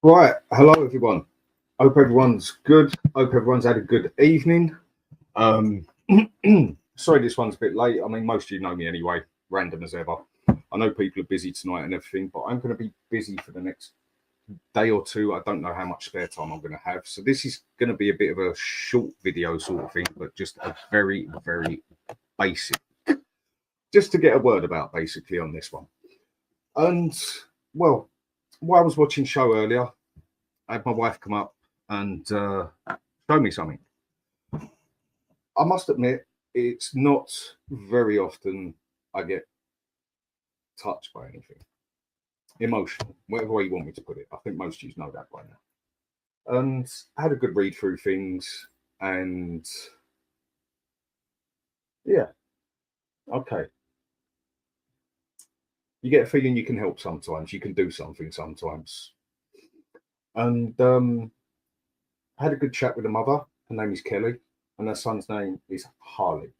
Right, hello everyone. Hope everyone's good. Hope everyone's had a good evening. Um, Sorry, this one's a bit late. I mean, most of you know me anyway, random as ever. I know people are busy tonight and everything, but I'm going to be busy for the next day or two. I don't know how much spare time I'm going to have, so this is going to be a bit of a short video sort of thing, but just a very, very basic, just to get a word about basically on this one. And well, while I was watching show earlier, I had my wife come up and show me something. I must admit, it's not very often I get touched by anything emotional, whatever way you want me to put it. I think most of you know that by now. And I had a good read through things, and yeah, okay. You get a feeling you can help sometimes, you can do something sometimes. And I had a good chat with the mother. Her name is Kelly, and her son's name is Harley.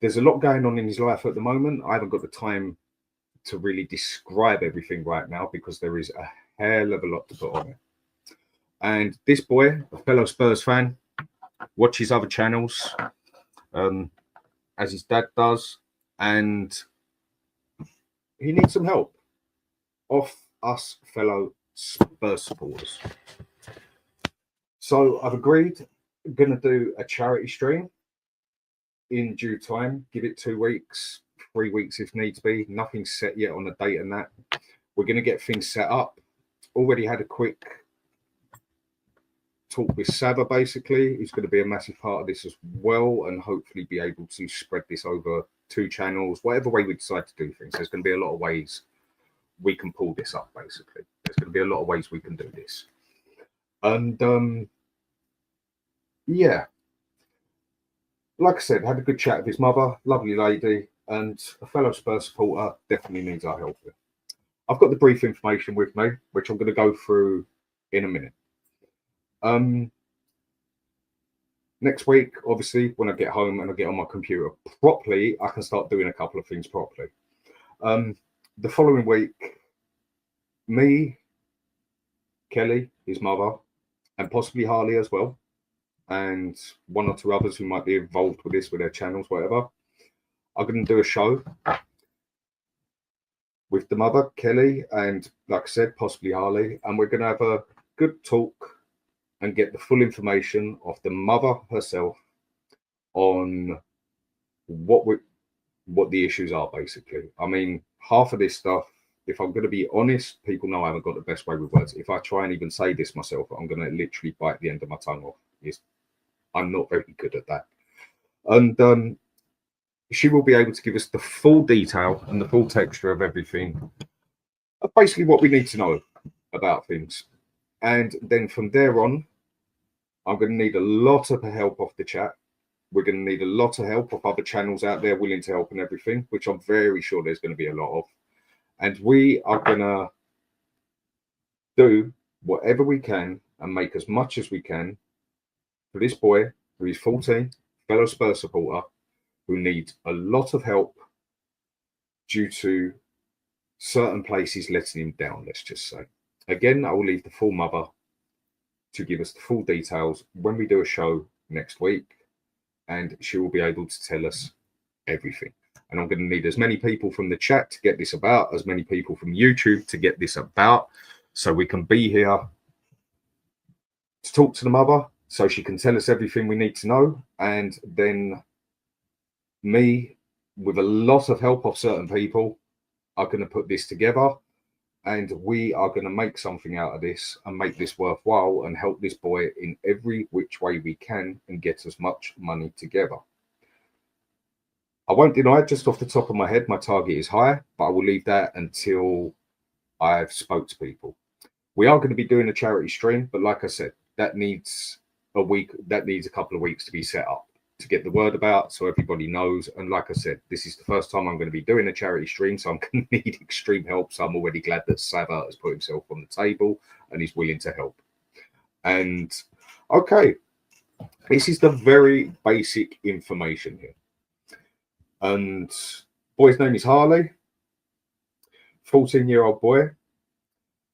There's a lot going on in his life at the moment. I haven't got the time to really describe everything right now because there is a hell of a lot to put on it. And this boy, a fellow Spurs fan, watches other channels, um, as his dad does, and he needs some help off us fellow Spurs supporters. So I've agreed, I'm going to do a charity stream in due time. Give it 2 weeks, 3 weeks if needs be. Nothing's set yet on the date and that. We're going to get things set up. Already had a quick talk with Saba, basically, who's going to be a massive part of this as well, and hopefully be able to spread this over 2 channels, whatever way we decide to do things. There's going to be a lot of ways we can pull this up, basically. There's going to be a lot of ways we can do this. And yeah, like I said, had a good chat with his mother, lovely lady, and a fellow Spurs supporter, definitely needs our help here. I've got the brief information with me, which I'm going to go through in a minute. Next week, obviously, when I get home and I get on my computer properly, I can start doing a couple of things properly. The following week, me, Kelly, his mother, and possibly Harley as well, and 1 or 2 others who might be involved with this, with their channels, whatever, are going to do a show with the mother, Kelly, and like I said, possibly Harley, and we're going to have a good talk and get the full information of the mother herself on what the issues are, basically. I mean, half of this stuff, if I'm going to be honest, people know I haven't got the best way with words. If I try and even say this myself, I'm going to literally bite the end of my tongue off. I'm not very good at that. And she will be able to give us the full detail and the full texture of everything, basically what we need to know about things. And then from there on, I'm going to need a lot of help off the chat. We're going to need a lot of help of other channels out there willing to help and everything, which I'm very sure there's going to be a lot of. And we are going to do whatever we can and make as much as we can for this boy who is 14, fellow Spurs supporter, who needs a lot of help due to certain places letting him down, let's just say. Again, I will leave the full mother to give us the full details when we do a show next week, and she will be able to tell us everything. And I'm going to need as many people from the chat to get this about, as many people from YouTube to get this about, so we can be here to talk to the mother, so she can tell us everything we need to know. And then me, with a lot of help of certain people, are going to put this together, and we are going to make something out of this and make this worthwhile and help this boy in every which way we can and get as much money together. I won't deny, just off the top of my head, my target is higher, but I will leave that until I've spoke to people. We are going to be doing a charity stream, but like I said, that needs a week, that needs a couple of weeks to be set up, to get the word about so everybody knows. And like I said, this is the first time I'm going to be doing a charity stream, so I'm going to need extreme help. So I'm already glad that Saba has put himself on the table and he's willing to help. And okay, this is the very basic information here. And boy's name is Harley, 14-year-old boy.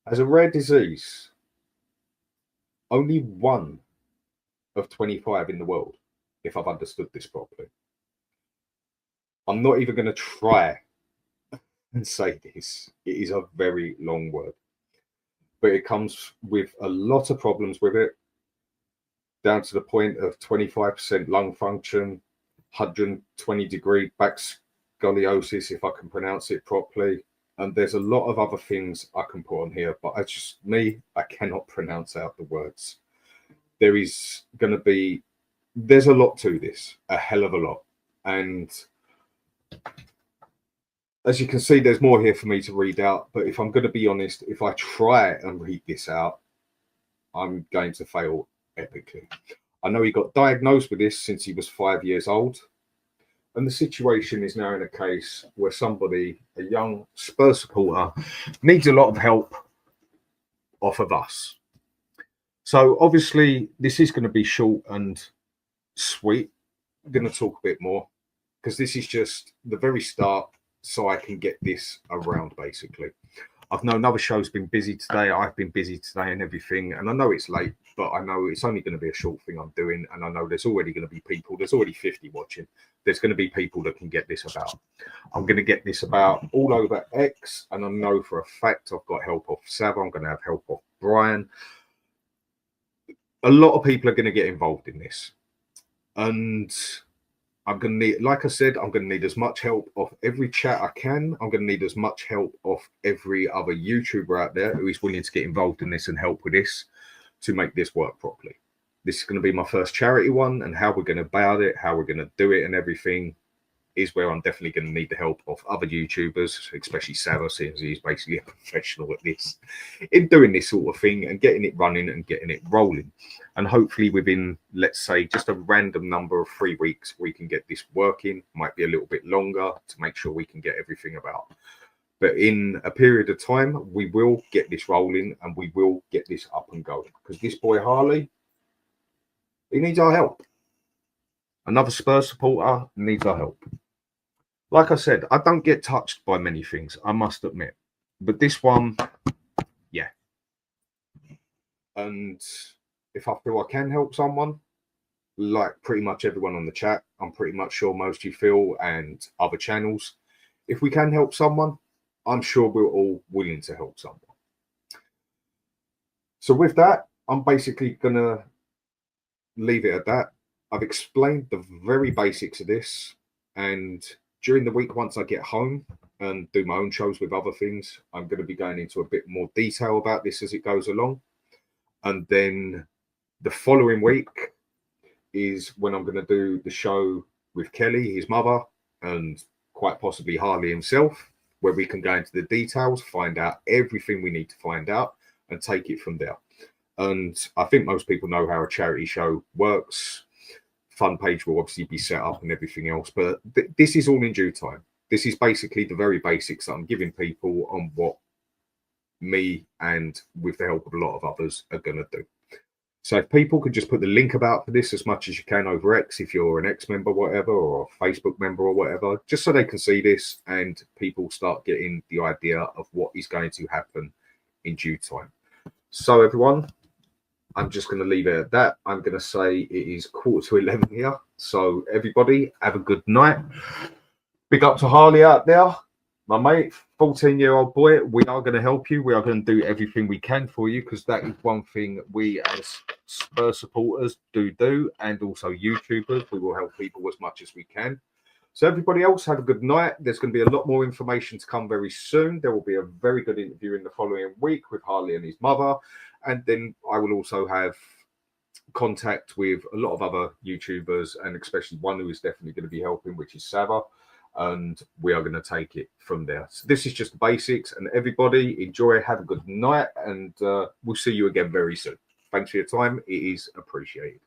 As a rare disease, only 1 of 25 in the world, if I've understood this properly. I'm not even going to try and say this. It is a very long word, but it comes with a lot of problems with it, down to the point of 25% lung function, 120-degree back scoliosis, if I can pronounce it properly. And there's a lot of other things I can put on here, but I cannot pronounce out the words. There's a lot to this, a hell of a lot. And as you can see, there's more here for me to read out. But if I'm going to be honest, if I try and read this out, I'm going to fail epically. I know he got diagnosed with this since he was 5 years old. And the situation is now in a case where somebody, a young Spurs supporter, needs a lot of help off of us. So obviously, this is going to be short and sweet. I'm going to talk a bit more because this is just the very start, so I can get this around, basically. I've known other shows been busy today. I've been busy today and everything. And I know it's late, but I know it's only going to be a short thing I'm doing. And I know there's already going to be people. There's already 50 watching. There's going to be people that can get this about. I'm going to get this about all over X. And I know for a fact I've got help off Sav. I'm going to have help off Brian. A lot of people are going to get involved in this. And I'm going to need, like I said, I'm going to need as much help off every chat I can. I'm going to need as much help off every other YouTuber out there who is willing to get involved in this and help with this to make this work properly. This is going to be my first charity one, and how we're going to about it, how we're going to do it and everything is where I'm definitely going to need the help of other YouTubers, especially Sarah, since he's basically a professional at this, in doing this sort of thing and getting it running and getting it rolling. And hopefully within, let's say, just a random number of 3 weeks, we can get this working. Might be a little bit longer to make sure we can get everything about. But in a period of time, we will get this rolling and we will get this up and going. Because this boy Harley, he needs our help. Another Spurs supporter needs our help. Like I said, I don't get touched by many things, I must admit. But this one, yeah. And if I feel I can help someone, like pretty much everyone on the chat, I'm pretty much sure most of you feel, and other channels, if we can help someone, I'm sure we're all willing to help someone. So with that, I'm basically going to leave it at that. I've explained the very basics of this, and during the week, once I get home and do my own shows with other things, I'm going to be going into a bit more detail about this as it goes along. And then the following week is when I'm going to do the show with Kelly, his mother, and quite possibly Harley himself, where we can go into the details, find out everything we need to find out, and take it from there. And I think most people know how a charity show works. Fun page will obviously be set up and everything else, but this is all in due time. This is basically the very basics that I'm giving people on what me and with the help of a lot of others are going to do. So if people could just put the link about for this as much as you can over X, if you're an X member, whatever, or a Facebook member or whatever, just so they can see this and people start getting the idea of what is going to happen in due time. So everyone, I'm just going to leave it at that. I'm going to say it is 11:15 here. So everybody, have a good night. Big up to Harley out there, my mate, 14-year-old boy. We are going to help you. We are going to do everything we can for you, because that is one thing we as Spurs supporters do, and also YouTubers. We will help people as much as we can. So everybody else, have a good night. There's going to be a lot more information to come very soon. There will be a very good interview in the following week with Harley and his mother. And then I will also have contact with a lot of other YouTubers, and especially one who is definitely going to be helping, which is Sava. And we are going to take it from there. So this is just the basics. And everybody, enjoy, have a good night, and we'll see you again very soon. Thanks for your time. It is appreciated.